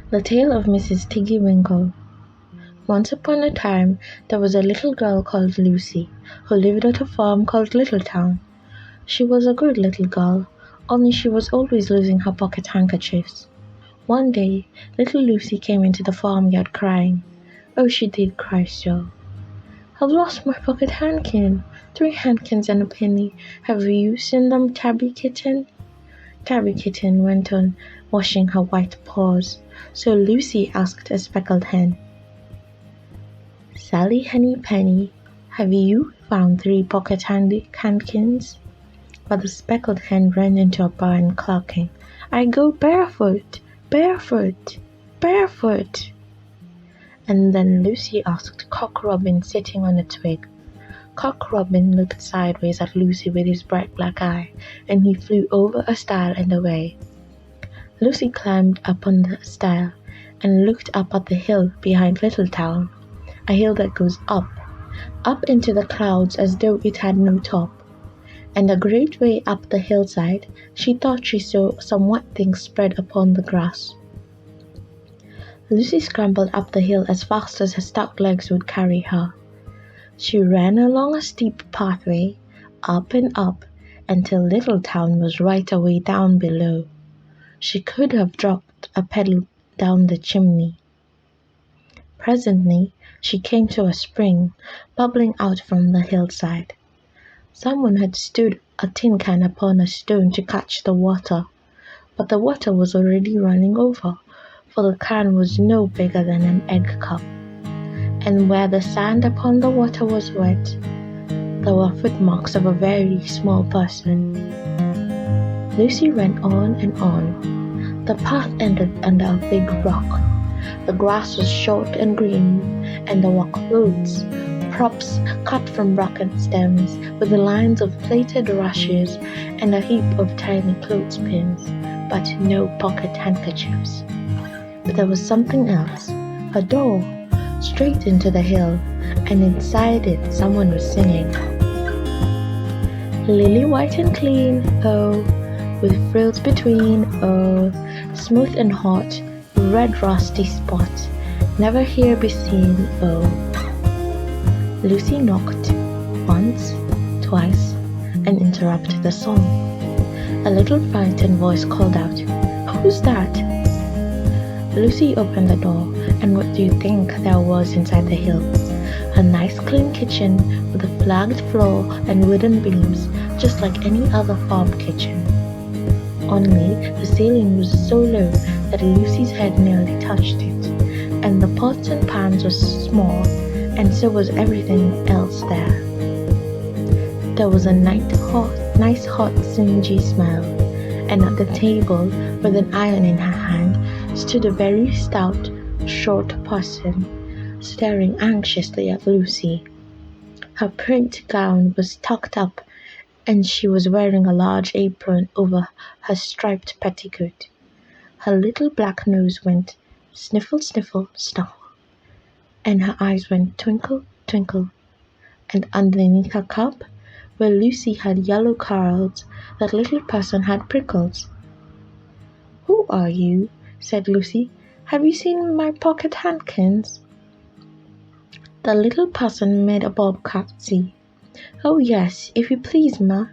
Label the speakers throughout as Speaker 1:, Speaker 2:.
Speaker 1: The Tale of Mrs. Tiggy Winkle. Once upon a time, there was a little girl called Lucy, who lived at a farm called Littletown. She was a good little girl, only she was always losing her pocket handkerchiefs. One day, little Lucy came into the farmyard crying. Oh, she did cry so. I've lost my pocket handkin, 3 handkins and a penny. Have you seen them, Tabby Kitten? Tabby Kitten went on washing her white paws. So Lucy asked a speckled hen, Sally Henny Penny, have you found 3 pocket handkins? But the speckled hen ran into a barn clucking, I go barefoot, barefoot, barefoot. And then Lucy asked Cock Robin sitting on a twig. Cock Robin looked sideways at Lucy with his bright black eye, and he flew over a stile and away. Lucy climbed up on the stile and looked up at the hill behind Littletown, a hill that goes up into the clouds as though it had no top. And a great way up the hillside, she thought she saw some white things spread upon the grass. Lucy scrambled up the hill as fast as her stout legs would carry her. She ran along a steep pathway, up and up, until Littletown was right away down below. She could have dropped a pedal down the chimney. Presently, she came to a spring, bubbling out from the hillside. Someone had stood a tin can upon a stone to catch the water, but the water was already running over, for the can was no bigger than an egg cup. And where the sand upon the water was wet, there were footmarks of a very small person. Lucy ran on and on. The path ended under a big rock. The grass was short and green, and there were clothes, props cut from bracken stems, with the lines of plaited rushes, and a heap of tiny clothespins, but no pocket handkerchiefs. But there was something else, a door, straight into the hill, and inside it someone was singing. Lily white and clean, oh, with frills between, oh, smooth and hot, red rusty spot, never here be seen, oh. Lucy knocked once, twice, and interrupted the song. A little frightened voice called out, Who's that? Lucy opened the door, and what do you think there was inside the hill? A nice clean kitchen with a flagged floor and wooden beams, just like any other farm kitchen. Only the ceiling was so low that Lucy's head nearly touched it, and the pots and pans were small, and so was everything else there. There was a nice hot singy smell, and at the table, with an iron in her hand, stood a very stout, short person, staring anxiously at Lucy. Her print gown was tucked up, and she was wearing a large apron over her striped petticoat. Her little black nose went sniffle, sniffle, snuffle, and her eyes went twinkle, twinkle, and underneath her cap, where Lucy had yellow curls, that little person had prickles. Who are you? Said Lucy. Have you seen my pocket handkins? The little person made a bob curtsy. Oh yes, if you please, ma.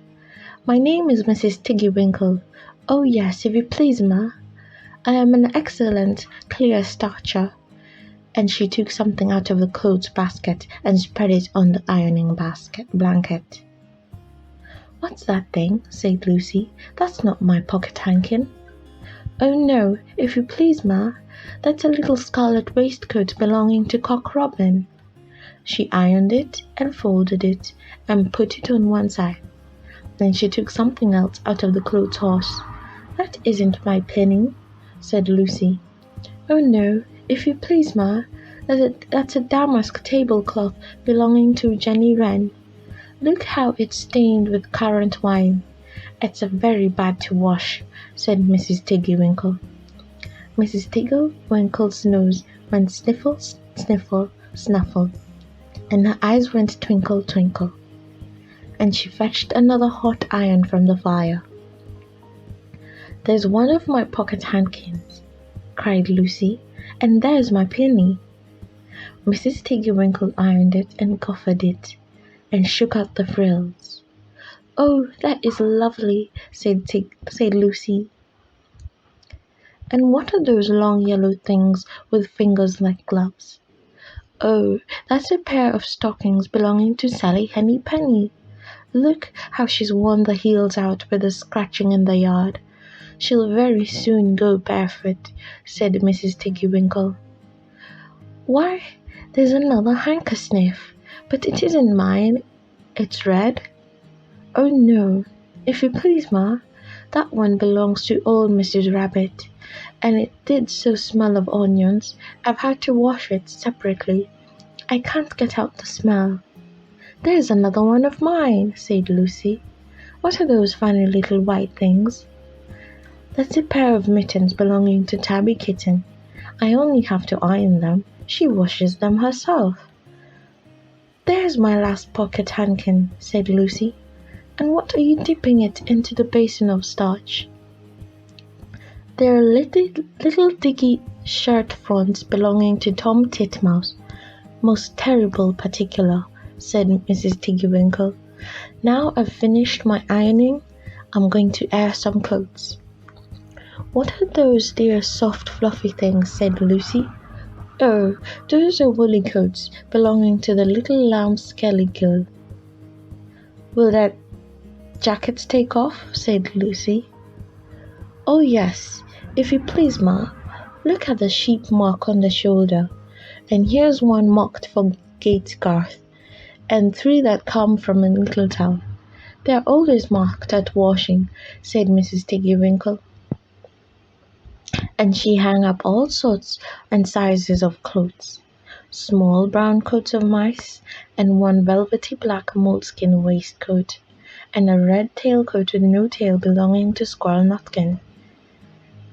Speaker 1: My name is Mrs. Tiggy Winkle. Oh yes, if you please, ma. I am an excellent clear starcher. And she took something out of the clothes basket and spread it on the ironing blanket. What's that thing? Said Lucy. That's not my pocket handkin. Oh no, if you please, ma. That's a little scarlet waistcoat belonging to Cock Robin. She ironed it and folded it and put it on one side. Then she took something else out of the clothes horse. That isn't my penny, said Lucy. Oh no, if you please, ma. That's a damask tablecloth belonging to Jenny Wren. Look how it's stained with currant wine. It's very bad to wash, said Mrs. Tiggy Winkle. Mrs. Tiggy Winkle's nose went sniffle, sniffle, snuffle, and her eyes went twinkle, twinkle. And she fetched another hot iron from the fire. There's one of my pocket handkins. cried Lucy, "and there's my penny." Mrs. Tiggy Winkle ironed it and coffered it, and shook out the frills. "Oh, that is lovely," said Lucy. "And what are those long yellow things with fingers like gloves?" "Oh, that's a pair of stockings belonging to Sally Henny Penny. Look how she's worn the heels out with the scratching in the yard. She'll very soon go barefoot," said Mrs. Tiggy Winkle. "Why, there's another handkerchief, but it isn't mine. It's red." "Oh no, if you please, ma, that one belongs to old Mrs. Rabbit, and it did so smell of onions, I've had to wash it separately. I can't get out the smell." "There's another one of mine," said Lucy. "What are those funny little white things?" "That's a pair of mittens belonging to Tabby Kitten. I only have to iron them. She washes them herself." "There's my last pocket handkin," said Lucy. "And what are you dipping it into the basin of starch?" "They're little dicky shirt fronts belonging to Tom Titmouse. Most terrible particular," said Mrs. Tiggy Winkle. "Now I've finished my ironing, I'm going to air some clothes." "What are those dear soft fluffy things?" said Lucy. "Oh, those are woolly coats belonging to the little lamb Skelligill." "Will that jacket take off?" said Lucy. "Oh yes, if you please, ma. Look at the sheep mark on the shoulder, and here's one marked for Gatesgarth, and 3 that come from a little town. They're always marked at washing," said Mrs. Tiggy Winkle. And she hung up all sorts and sizes of clothes, small brown coats of mice, and one velvety black moleskin waistcoat, and a red tailcoat with no tail belonging to Squirrel Nutkin,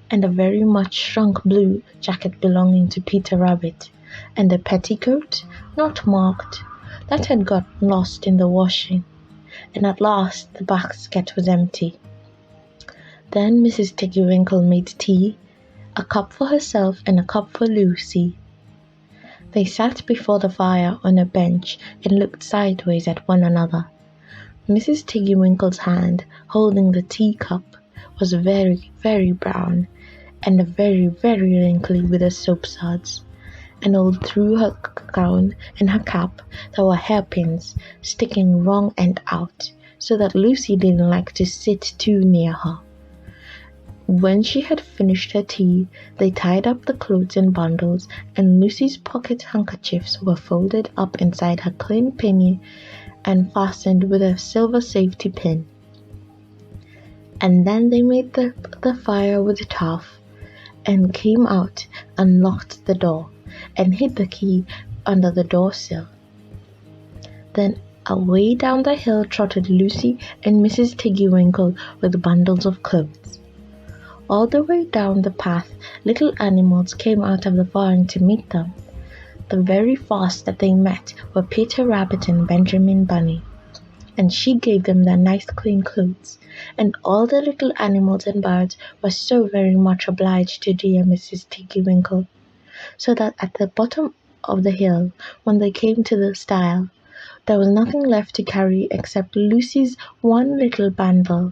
Speaker 1: and a very much shrunk blue jacket belonging to Peter Rabbit, and a petticoat, not marked, that had got lost in the washing, and at last the basket was empty. Then Mrs. Tiggy Winkle made tea, a cup for herself and a cup for Lucy. They sat before the fire on a bench and looked sideways at one another. Mrs. Tiggy Winkle's hand, holding the teacup, was very, very brown, and very, very wrinkly with the soapsuds, and all through her gown and her cap there were hairpins sticking wrong end out, so that Lucy didn't like to sit too near her. When she had finished her tea, they tied up the clothes in bundles, and Lucy's pocket handkerchiefs were folded up inside her clean penny and fastened with a silver safety pin. And then they made the fire with chaff, and came out and locked the door, and hid the key under the door sill. Then away down the hill trotted Lucy and Mrs. Tiggy Winkle with bundles of clothes. All the way down the path little animals came out of the barn to meet them. The very first that they met were Peter Rabbit and Benjamin Bunny, and she gave them their nice clean clothes, and all the little animals and birds were so very much obliged to dear Mrs. Tiggy Winkle, so that at the bottom of the hill, when they came to the stile, there was nothing left to carry except Lucy's one little bundle.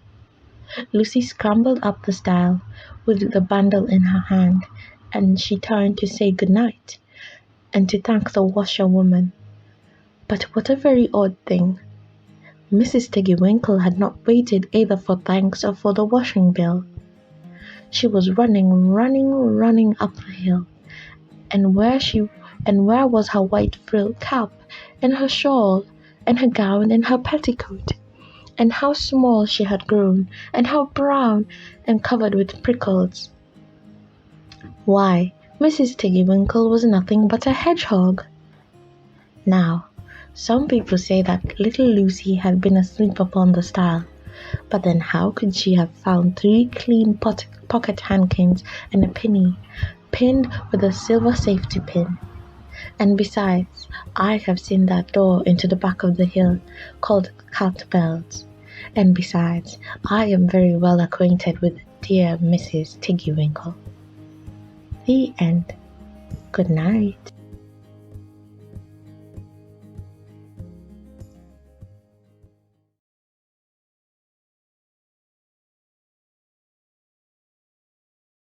Speaker 1: Lucy scrambled up the stile with the bundle in her hand, and she turned to say good night, and to thank the washerwoman. But what a very odd thing! Mrs. Tiggy Winkle had not waited either for thanks or for the washing bill. She was running up the hill, and where was her white frilled cap, and her shawl, and her gown, and her petticoat? And how small she had grown, and how brown, and covered with prickles! Why, Mrs. Tiggy Winkle was nothing but a hedgehog. Now, some people say that little Lucy had been asleep upon the stile, but then how could she have found 3 clean pocket handkins and a penny, pinned with a silver safety pin? And besides, I have seen that door into the back of the hill called Cat Bells. And besides, I am very well acquainted with dear Mrs. Tiggy Winkle. The end. Good night.